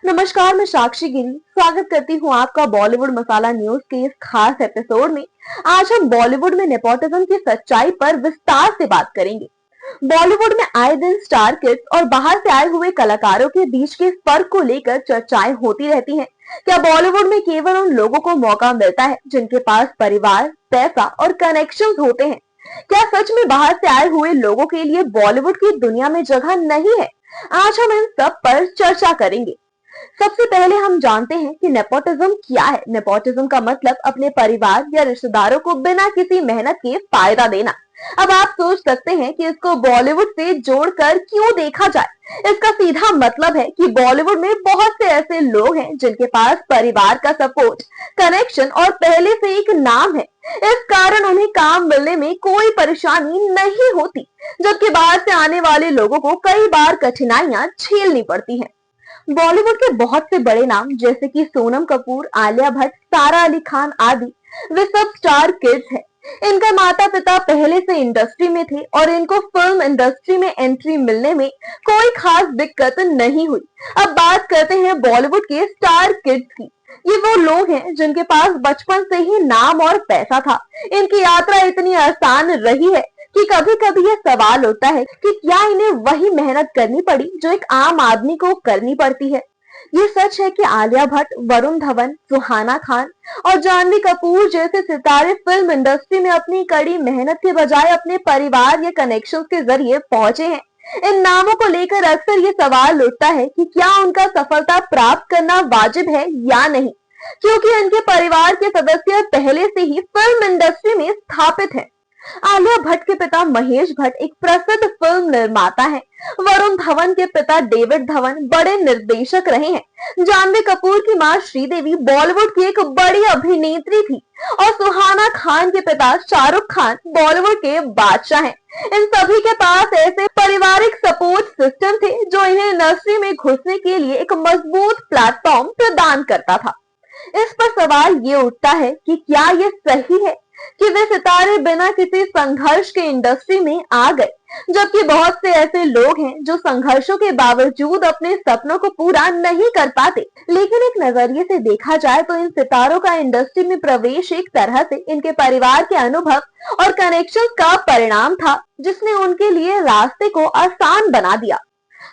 नमस्कार, मैं साक्षी गिरी स्वागत करती हूँ आपका बॉलीवुड मसाला न्यूज के इस खास एपिसोड में। आज हम बॉलीवुड में नेपोटिज्म की सच्चाई पर विस्तार से बात करेंगे। बॉलीवुड में आए दिन स्टार किड्स और बाहर से आए हुए कलाकारों के बीच के फर्क को लेकर चर्चाएं होती रहती हैं। क्या बॉलीवुड में केवल उन लोगों को मौका मिलता है जिनके पास परिवार, पैसा और कनेक्शंस होते हैं? क्या सच में बाहर से आए हुए लोगों के लिए बॉलीवुड की दुनिया में जगह नहीं है? आज हम इन सब पर चर्चा करेंगे। सबसे पहले हम जानते हैं कि नेपोटिज्म क्या है। नेपोटिज्म का मतलब अपने परिवार या रिश्तेदारों को बिना किसी मेहनत के फायदा देना। अब आप सोच सकते हैं कि इसको बॉलीवुड से जोड़कर क्यों देखा जाए। इसका सीधा मतलब है कि बॉलीवुड में बहुत से ऐसे लोग हैं जिनके पास परिवार का सपोर्ट, कनेक्शन और पहले से एक नाम है। इस कारण उन्हें काम मिलने में कोई परेशानी नहीं होती, जबकि बाहर से आने वाले लोगों को कई बार कठिनाइयां झेलनी पड़ती हैं। बॉलीवुड के बहुत से बड़े नाम जैसे कि सोनम कपूर, आलिया भट्ट, सारा अली खान आदि वे सब स्टार किड्स हैं। इनका माता पिता पहले से इंडस्ट्री में थे और इनको फिल्म इंडस्ट्री में एंट्री मिलने में कोई खास दिक्कत नहीं हुई। अब बात करते हैं बॉलीवुड के स्टार किड्स की। ये वो लोग हैं जिनके पास बचपन से ही नाम और पैसा था। इनकी यात्रा इतनी आसान रही है कि कभी कभी ये सवाल उठता है कि क्या इन्हें वही मेहनत करनी पड़ी जो एक आम आदमी को करनी पड़ती है। ये सच है कि आलिया भट्ट, वरुण धवन, सुहाना खान और जानवी कपूर जैसे सितारे फिल्म इंडस्ट्री में अपनी कड़ी मेहनत के बजाय अपने परिवार या कनेक्शंस के जरिए पहुंचे हैं। इन नामों को लेकर अक्सर ये सवाल उठता है कि क्या उनका सफलता प्राप्त करना वाजिब है या नहीं, क्योंकि इनके परिवार के सदस्य पहले से ही फिल्म इंडस्ट्री में स्थापित हैं। आलिया भट्ट के पिता महेश भट्ट एक प्रसिद्ध फिल्म निर्माता हैं। वरुण धवन के पिता डेविड धवन बड़े निर्देशक रहे हैं। जानवी कपूर की मां श्रीदेवी बॉलीवुड की एक बड़ी अभिनेत्री थी और सुहाना खान के पिता शाहरुख खान बॉलीवुड के बादशाह हैं। इन सभी के पास ऐसे पारिवारिक सपोर्ट सिस्टम थे जो इन्हें इंडस्ट्री में घुसने के लिए एक मजबूत प्लेटफॉर्म प्रदान करता था। इस पर सवाल ये उठता है कि क्या ये सही है कि वे सितारे बिना किसी संघर्ष के इंडस्ट्री में आ गए, जबकि बहुत से ऐसे लोग हैं जो संघर्षों के बावजूद अपने सपनों को पूरा नहीं कर पाते। लेकिन एक नजरिए से देखा जाए तो इन सितारों का इंडस्ट्री में प्रवेश एक तरह से इनके परिवार के अनुभव और कनेक्शन का परिणाम था, जिसने उनके लिए रास्ते को आसान बना दिया।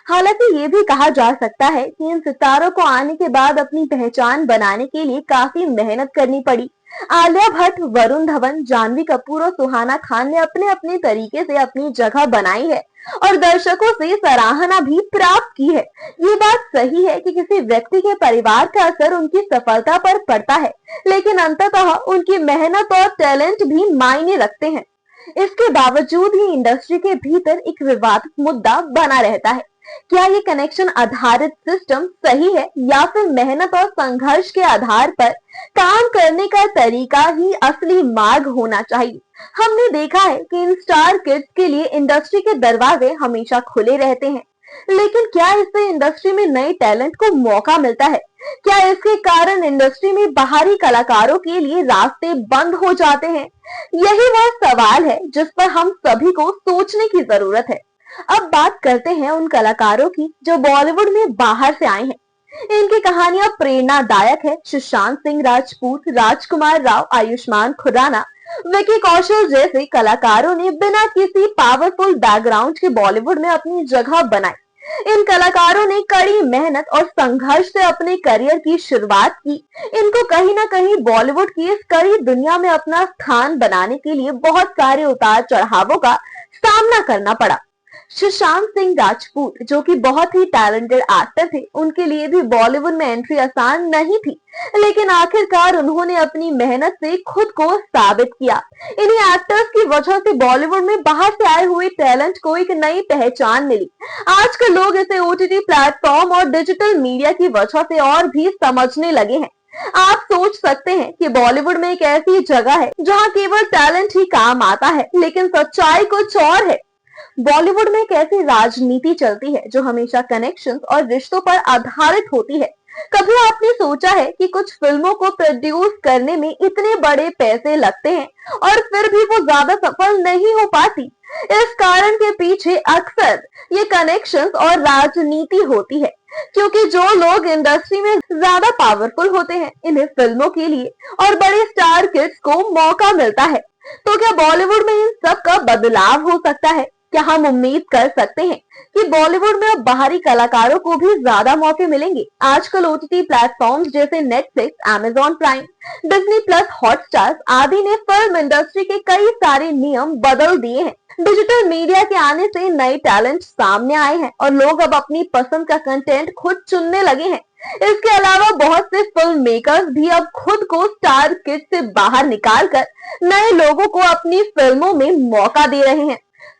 हालांकि ये भी कहा जा सकता है कि इन सितारों को आने के बाद अपनी पहचान बनाने के लिए काफी मेहनत करनी पड़ी। आलिया भट्ट, वरुण धवन, जानवी कपूर और सुहाना खान ने अपने अपने तरीके से अपनी जगह बनाई है और दर्शकों से सराहना भी प्राप्त की है। ये बात सही है कि किसी व्यक्ति के परिवार का असर उनकी सफलता पर पड़ता है, लेकिन अंततः उनकी मेहनत और टैलेंट भी मायने रखते हैं। इसके बावजूद ही इंडस्ट्री के भीतर एक विवादित मुद्दा बना रहता है। क्या ये कनेक्शन आधारित सिस्टम सही है या फिर मेहनत और संघर्ष के आधार पर काम करने का तरीका ही असली मार्ग होना चाहिए? हमने देखा है कि इन स्टार किड्स के लिए इंडस्ट्री के दरवाजे हमेशा खुले रहते हैं, लेकिन क्या इससे इंडस्ट्री में नए टैलेंट को मौका मिलता है? क्या इसके कारण इंडस्ट्री में बाहरी कलाकारों के लिए रास्ते बंद हो जाते हैं? यही वह सवाल है जिस पर हम सभी को सोचने की जरूरत है। अब बात करते हैं उन कलाकारों की जो बॉलीवुड में बाहर से आए हैं। इनकी कहानियां प्रेरणादायक है। सुशांत सिंह राजपूत, राजकुमार राव, आयुष्मान खुराना, विकी कौशल जैसे कलाकारों ने बिना किसी पावरफुल बैकग्राउंड के बॉलीवुड में अपनी जगह बनाई। इन कलाकारों ने कड़ी मेहनत और संघर्ष से अपने करियर की शुरुआत की। इनको कहीं ना कहीं बॉलीवुड की इस कड़ी दुनिया में अपना स्थान बनाने के लिए बहुत सारे उतार चढ़ावों का सामना करना पड़ा। सुशांत सिंह राजपूत जो कि बहुत ही टैलेंटेड एक्टर थे, उनके लिए भी बॉलीवुड में एंट्री आसान नहीं थी, लेकिन आखिरकार उन्होंने अपनी मेहनत से खुद को साबित किया। इन्हीं एक्टर्स की वजह से बॉलीवुड में बाहर से आए हुए टैलेंट को एक नई पहचान मिली। आजकल लोग इसे ओटीटी प्लेटफॉर्म और डिजिटल मीडिया की वजह से और भी समझने लगे हैं। आप सोच सकते हैं कि बॉलीवुड में एक ऐसी जगह है जहां केवल टैलेंट ही काम आता है, लेकिन सच्चाई कुछ और है। बॉलीवुड में एक ऐसी राजनीति चलती है जो हमेशा कनेक्शंस और रिश्तों पर आधारित होती है। कभी आपने सोचा है कि कुछ फिल्मों को प्रोड्यूस करने में इतने बड़े पैसे लगते हैं और फिर भी वो ज्यादा सफल नहीं हो पाती? इस कारण के पीछे अक्सर ये कनेक्शंस और राजनीति होती है। क्योंकि जो लोग इंडस्ट्री में ज्यादा पावरफुल होते हैं, इन्हें फिल्मों के लिए और बड़े स्टार किड्स को मौका मिलता है। तो क्या बॉलीवुड में इन सब का बदलाव हो सकता है? क्या हम उम्मीद कर सकते हैं कि बॉलीवुड में अब बाहरी कलाकारों को भी ज्यादा मौके मिलेंगे? आजकल ओटीटी प्लेटफॉर्म्स जैसे Netflix, Amazon prime, Disney plus, Hotstar आदि ने फिल्म इंडस्ट्री के कई सारे नियम बदल दिए हैं। डिजिटल मीडिया के आने से नए टैलेंट सामने आए हैं और लोग अब अपनी पसंद का कंटेंट खुद चुनने लगे हैं। इसके अलावा बहुत से फिल्म मेकर्स भी अब खुद को स्टार किड से बाहर निकालकर नए लोगों को अपनी फिल्मों में मौका दे रहे हैं।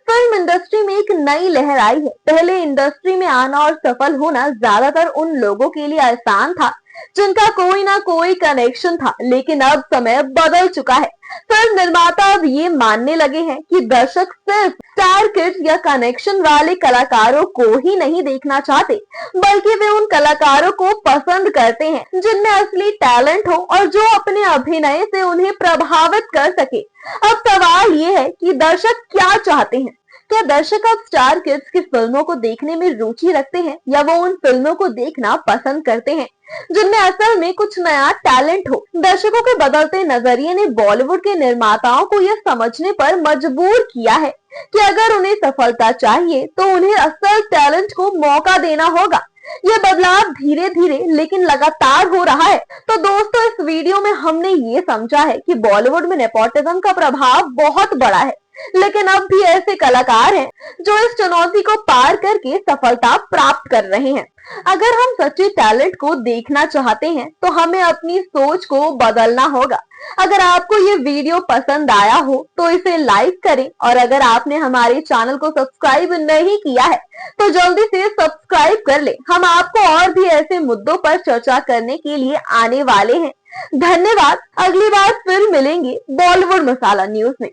फिल्म इंडस्ट्री में एक नई लहर आई है। पहले इंडस्ट्री में आना और सफल होना ज्यादातर उन लोगों के लिए आसान था जिनका कोई ना कोई कनेक्शन था, लेकिन अब समय बदल चुका है। फिल्म निर्माता अब ये मानने लगे हैं कि दर्शक सिर्फ स्टार किड्स या कनेक्शन वाले कलाकारों को ही नहीं देखना चाहते, बल्कि वे उन कलाकारों को पसंद करते हैं जिनमें असली टैलेंट हो और जो अपने अभिनय से उन्हें प्रभावित कर सके। अब सवाल ये है कि दर्शक क्या चाहते हैं। क्या दर्शक अब स्टार किड्स की फिल्मों को देखने में रुचि रखते हैं या वो उन फिल्मों को देखना पसंद करते हैं जिनमें असल में कुछ नया टैलेंट हो? दर्शकों के बदलते नजरिए ने बॉलीवुड के निर्माताओं को यह समझने पर मजबूर किया है कि अगर उन्हें सफलता चाहिए तो उन्हें असल टैलेंट को मौका देना होगा। यह बदलाव धीरे धीरे लेकिन लगातार हो रहा है। तो दोस्तों, इस वीडियो में हमने ये समझा है कि बॉलीवुड में नेपोटिज्म का प्रभाव बहुत बड़ा है, लेकिन अब भी ऐसे कलाकार हैं जो इस चुनौती को पार करके सफलता प्राप्त कर रहे हैं। अगर हम सच्चे टैलेंट को देखना चाहते हैं तो हमें अपनी सोच को बदलना होगा। अगर आपको ये वीडियो पसंद आया हो तो इसे लाइक करें, और अगर आपने हमारे चैनल को सब्सक्राइब नहीं किया है तो जल्दी से सब्सक्राइब कर ले। हम आपको और भी ऐसे मुद्दों पर चर्चा करने के लिए आने वाले हैं। धन्यवाद। अगली बार फिर मिलेंगे बॉलीवुड मसाला न्यूज में।